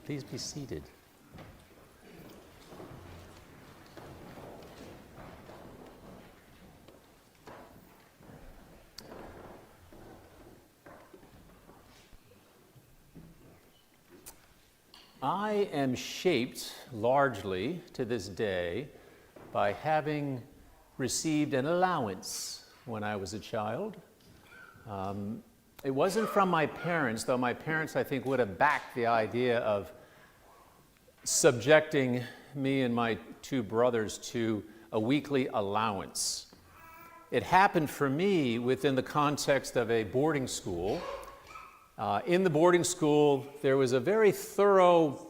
Please be seated. I am shaped largely to this day by having received an allowance when I was a child. It wasn't from my parents, though my parents, I think, would have backed the idea of subjecting me and my two brothers to a weekly allowance. It happened for me within the context of a boarding school. In the boarding school, there was a very thorough,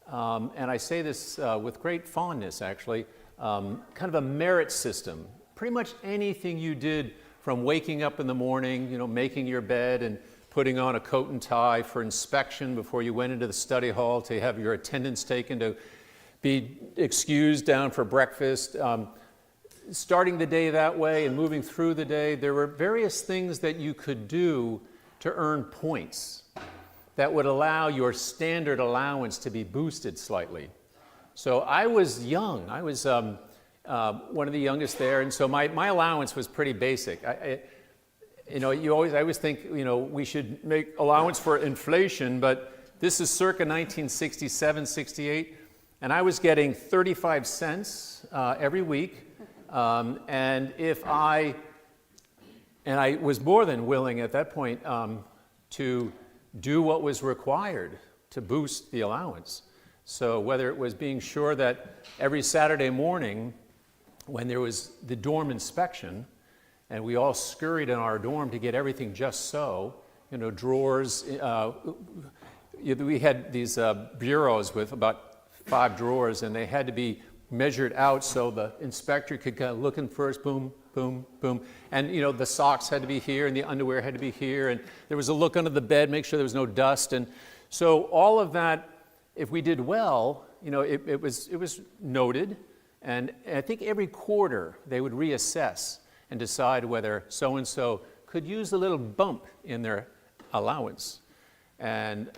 and I say this with great fondness actually, kind of a merit system. Pretty much anything you did from waking up in the morning, making your bed and putting on a coat and tie for inspection before you went into the study hall to have your attendance taken to be excused down for breakfast. Starting the day that way and moving through the day, there were various things that you could do to earn points that would allow your standard allowance to be boosted slightly. So I was young. I was one of the youngest there, and so my allowance was pretty basic. I always think we should make allowance for inflation, but this is circa 1967, 68, and I was getting 35 cents every week, and I was more than willing at that point to do what was required to boost the allowance. So whether it was being sure that every Saturday morning when there was the dorm inspection, and we all scurried in our dorm to get everything just so, drawers, we had these bureaus with about 5 drawers, and they had to be measured out so the inspector could kind of look in first, boom, boom, boom. And the socks had to be here and the underwear had to be here, and there was a look under the bed, make sure there was no dust. And so all of that, if we did well, it was noted. And I think every quarter they would reassess and decide whether so-and-so could use a little bump in their allowance. And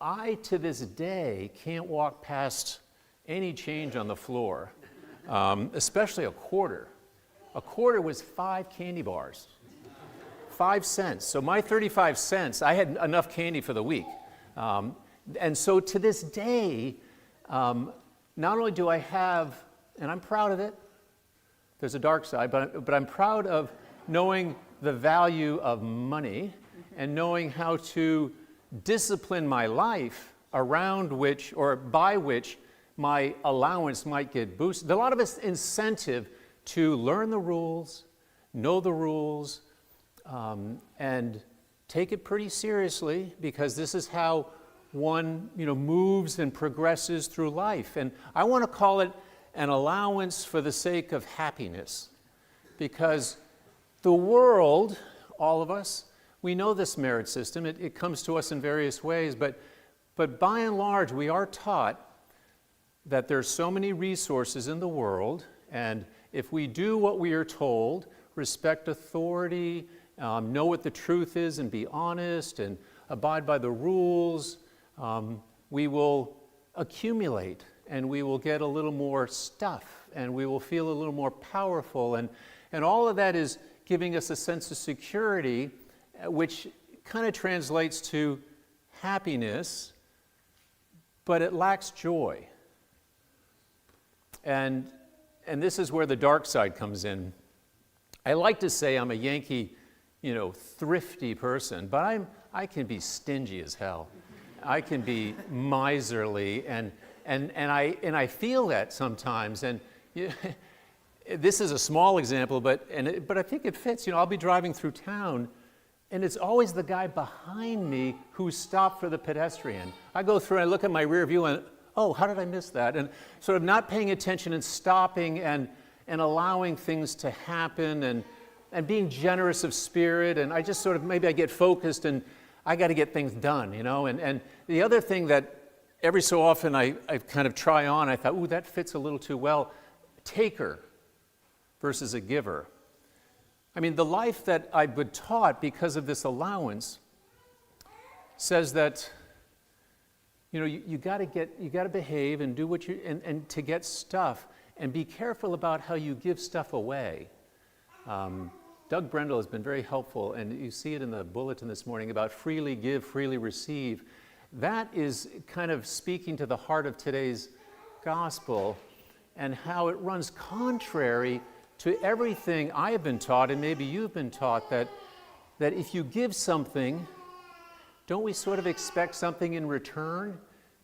I, to this day, can't walk past any change on the floor, especially a quarter. A quarter was 5 candy bars, 5 cents. So my 35 cents, I had enough candy for the week. And so to this day, not only do I have, and I'm proud of it, there's a dark side, but I'm proud of knowing the value of money and knowing how to discipline my life around which, or by which, my allowance might get boosted. A lot of us incentive to learn the rules, know the rules, and take it pretty seriously, because this is how one moves and progresses through life. And I want to call it an allowance for the sake of happiness, because the world, all of us, we know this merit system. It comes to us in various ways, but by and large, we are taught that there's so many resources in the world, and if we do what we are told, respect authority, know what the truth is and be honest and abide by the rules, we will accumulate and we will get a little more stuff and we will feel a little more powerful, and all of that is giving us a sense of security, which kind of translates to happiness, but it lacks joy. And this is where the dark side comes in. I like to say I'm a Yankee, thrifty person, but I can be stingy as hell. I can be miserly, and I feel that sometimes. And this is a small example, but I think it fits. I'll be driving through town, and it's always the guy behind me who stopped for the pedestrian. I go through and I look at my rear view and, oh, how did I miss that? And sort of not paying attention and stopping and allowing things to happen and being generous of spirit. And I just sort of, maybe I get focused and I got to get things done, And the other thing that every so often I kind of try on, I thought, ooh, that fits a little too well. Taker versus a giver. I mean, the life that I've been taught because of this allowance says that you got to behave and do what and to get stuff, and be careful about how you give stuff away. Doug Brendel has been very helpful, and you see it in the bulletin this morning about freely give, freely receive. That is kind of speaking to the heart of today's gospel and how it runs contrary to everything I have been taught, and maybe you've been taught, that if you give something, don't we sort of expect something in return?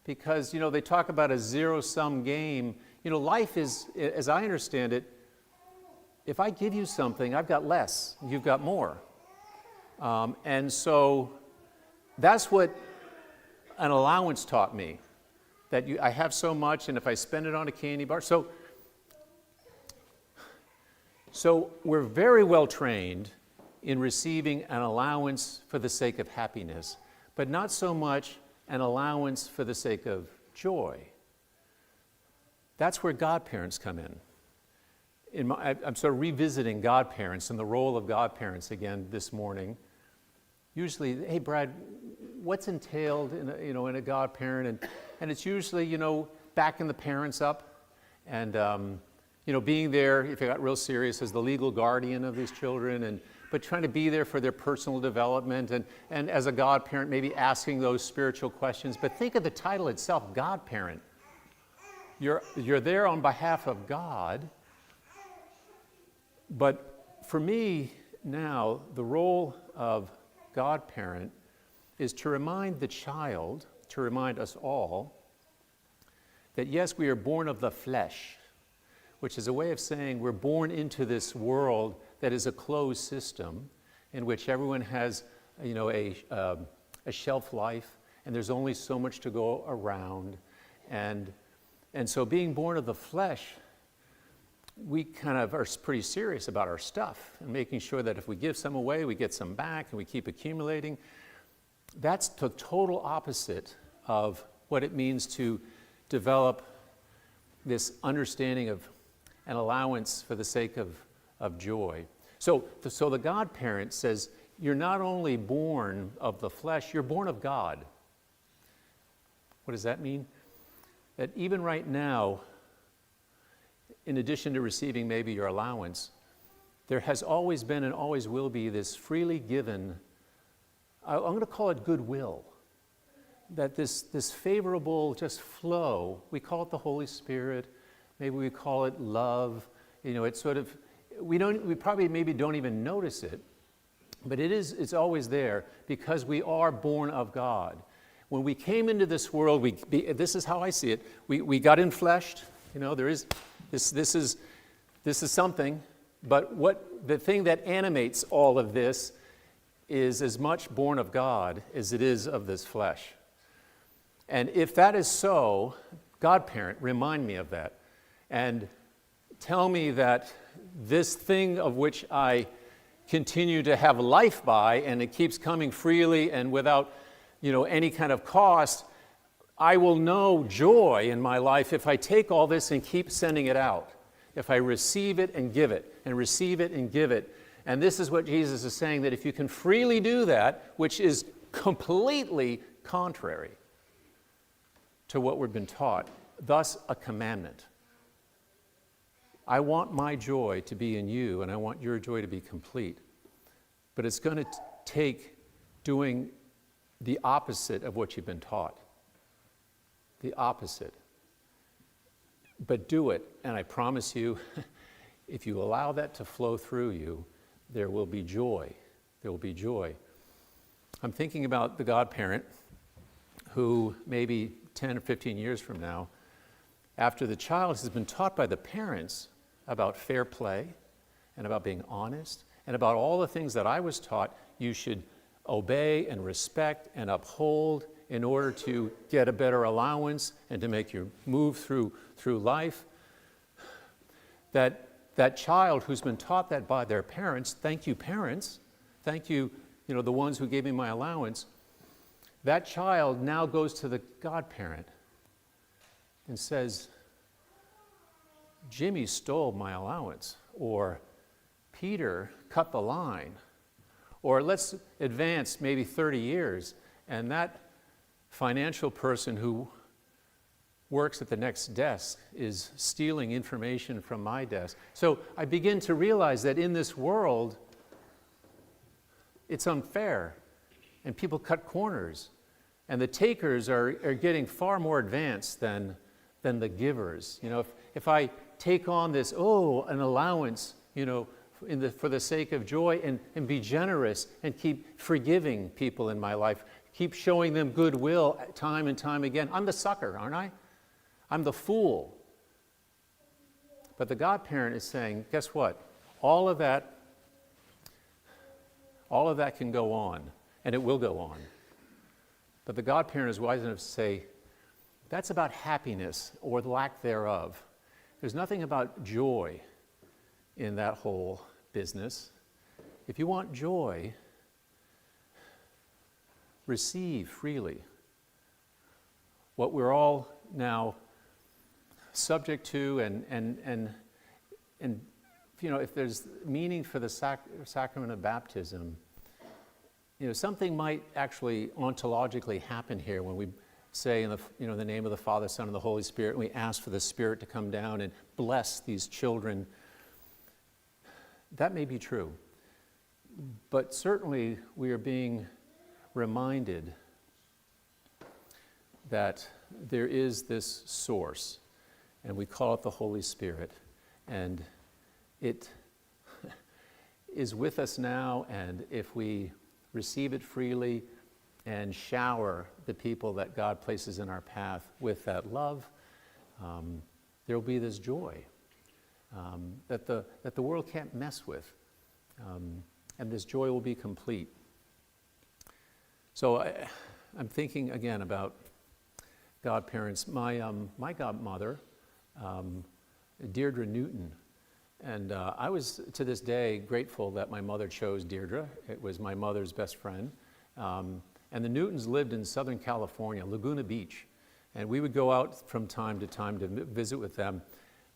Because, they talk about a zero-sum game. Life is, as I understand it, if I give you something, I've got less, you've got more. And so that's what an allowance taught me, that I have so much, and if I spend it on a candy bar. So we're very well trained in receiving an allowance for the sake of happiness, but not so much an allowance for the sake of joy. That's where godparents come in. I'm sort of revisiting godparents and the role of godparents again this morning. Usually, hey Brad, what's entailed in a godparent? And it's usually, backing the parents up and, being there, if it got real serious, as the legal guardian of these children, but trying to be there for their personal development, and as a godparent, maybe asking those spiritual questions. But think of the title itself, godparent. You're there on behalf of God. But for me now, the role of godparent is to remind the child, to remind us all, that yes, we are born of the flesh, which is a way of saying we're born into this world that is a closed system in which everyone has, a shelf life, and there's only so much to go around. And so being born of the flesh, we kind of are pretty serious about our stuff and making sure that if we give some away, we get some back, and we keep accumulating. That's the total opposite of what it means to develop this understanding of an allowance for the sake of joy. So the godparent says, you're not only born of the flesh, you're born of God. What does that mean? That even right now, in addition to receiving maybe your allowance, there has always been and always will be this freely given, I'm going to call it goodwill, that this favorable just flow, we call it the Holy Spirit, maybe we call it love, it's sort of, we probably maybe don't even notice it, but it's always there because we are born of God. When we came into this world, this is how I see it, we got infleshed, there is, this is something, but the thing that animates all of this is as much born of God as it is of this flesh. And if that is so, godparent, remind me of that. And tell me that this thing of which I continue to have life by, and it keeps coming freely and without, any kind of cost, I will know joy in my life if I take all this and keep sending it out. If I receive it and give it, and receive it and give it. And this is what Jesus is saying, that if you can freely do that, which is completely contrary to what we've been taught, thus a commandment. I want my joy to be in you, and I want your joy to be complete. But it's going to take doing the opposite of what you've been taught. The opposite. But do it, and I promise you, if you allow that to flow through you, there will be joy. There will be joy. I'm thinking about the godparent who maybe 10 or 15 years from now, after the child has been taught by the parents about fair play and about being honest and about all the things that I was taught you should obey and respect and uphold in order to get a better allowance and to make you move through life, that child who's been taught that by their parents, thank you parents, thank you, the ones who gave me my allowance, that child now goes to the godparent and says, Jimmy stole my allowance, or Peter cut the line, or let's advance maybe 30 years, and that financial person who works at the next desk is stealing information from my desk. So I begin to realize that in this world, it's unfair, and people cut corners, and the takers are getting far more advanced than the givers. You know, if I take on this, an allowance, you know, for the sake of joy, and be generous and keep forgiving people in my life, keep showing them goodwill time and time again, I'm the sucker, aren't I? I'm the fool. But the godparent is saying, guess what? All of that can go on, and it will go on. But the godparent is wise enough to say, that's about happiness or the lack thereof. There's nothing about joy in that whole business. If you want joy, receive freely. What we're all now subject to, and you know, if there's meaning for the sacrament of baptism, you know, something might actually ontologically happen here when we say in the name of the Father, Son, and the Holy Spirit, and we ask for the Spirit to come down and bless these children. That may be true, but certainly we are being reminded that there is this source, and we call it the Holy Spirit, and it is with us now, and if we receive it freely and shower the people that God places in our path with that love, there will be this joy that the world can't mess with, and this joy will be complete. So I'm thinking again about godparents. My godmother, Deirdre Newton, and I was to this day grateful that my mother chose Deirdre. It was my mother's best friend. And the Newtons lived in Southern California, Laguna Beach. And we would go out from time to time to visit with them.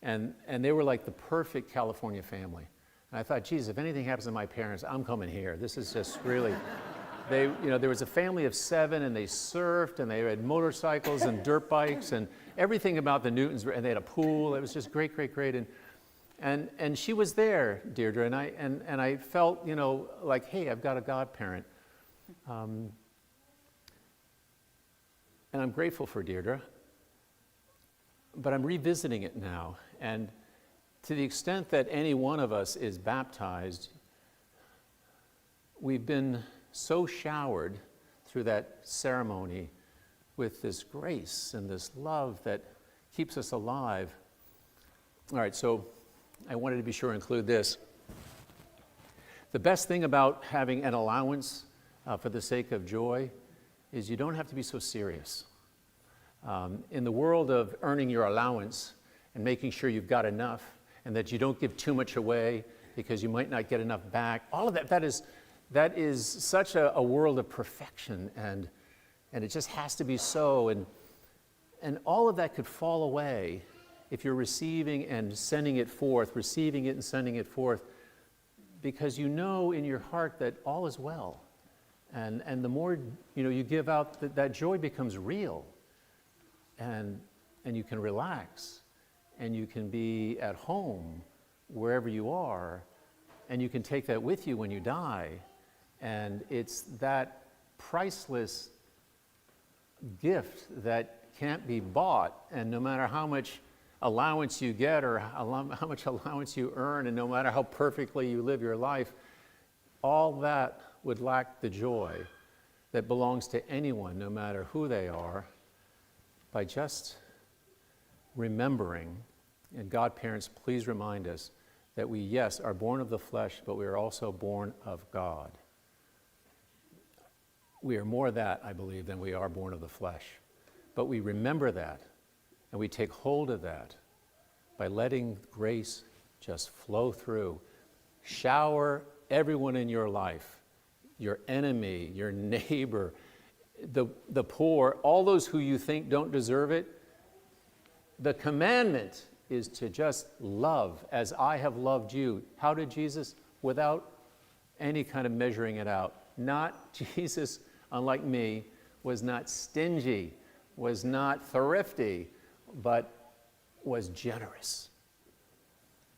And they were like the perfect California family. And I thought, geez, if anything happens to my parents, I'm coming here. This is just really, there was a family of 7, and they surfed, and they had motorcycles and dirt bikes, and everything about the Newtons, and they had a pool. It was just great, great, great. And she was there, Deirdre, and I felt, like, hey, I've got a godparent. And I'm grateful for Deirdre, but I'm revisiting it now. And to the extent that any one of us is baptized, we've been so showered through that ceremony with this grace and this love that keeps us alive. All right, so I wanted to be sure to include this. The best thing about having an allowance for the sake of joy is you don't have to be so serious. In the world of earning your allowance and making sure you've got enough and that you don't give too much away because you might not get enough back, all of that is such a world of perfection, and it just has to be so, and all of that could fall away if you're receiving and sending it forth, receiving it and sending it forth, because you know in your heart that all is well. And the more you give out, that joy becomes real, and you can relax, and you can be at home wherever you are, and you can take that with you when you die. And it's that priceless gift that can't be bought, and no matter how much allowance you get or how much allowance you earn, and no matter how perfectly you live your life, all that would lack the joy that belongs to anyone, no matter who they are, by just remembering. And godparents, please remind us that we, yes, are born of the flesh, but we are also born of God. We are more that, I believe, than we are born of the flesh. But we remember that, and we take hold of that by letting grace just flow through. Shower everyone in your life, your enemy, your neighbor, the poor, all those who you think don't deserve it. The commandment is to just love as I have loved you. How did Jesus? Without any kind of measuring it out. Not Jesus, unlike me, was not stingy, was not thrifty, but was generous.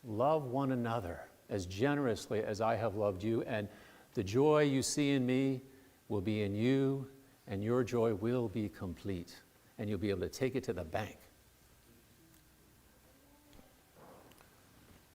Love one another as generously as I have loved you, and the joy you see in me will be in you, and your joy will be complete, and you'll be able to take it to the bank.